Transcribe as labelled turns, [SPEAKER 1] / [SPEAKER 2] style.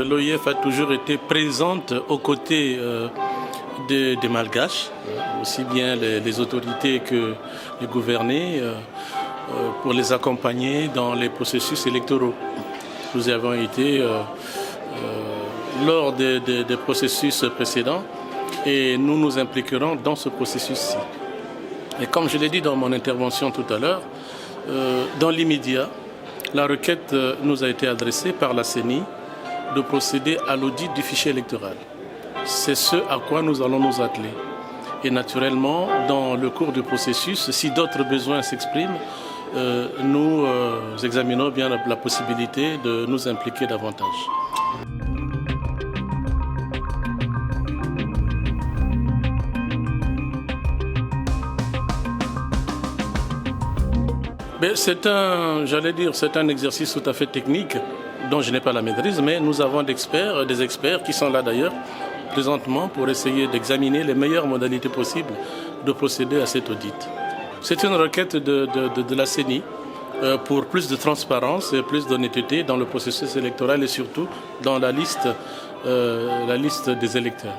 [SPEAKER 1] L'OIF a toujours été présente aux côtés des Malgaches, aussi bien les autorités que les gouvernés, pour les accompagner dans les processus électoraux. Nous avons été lors des processus précédents et nous nous impliquerons dans ce processus-ci. Et comme je l'ai dit dans mon intervention tout à l'heure, dans l'immédiat, la requête nous a été adressée par la CENI de procéder à l'audit du fichier électoral. C'est ce à quoi nous allons nous atteler. Et naturellement, dans le cours du processus, si d'autres besoins s'expriment, nous examinons bien la possibilité de nous impliquer davantage. C'est un exercice tout à fait technique dont je n'ai pas la maîtrise, mais nous avons des experts qui sont là d'ailleurs présentement pour essayer d'examiner les meilleures modalités possibles de procéder à cet audit. C'est une requête de la CENI pour plus de transparence et plus d'honnêteté dans le processus électoral et surtout dans la liste des électeurs.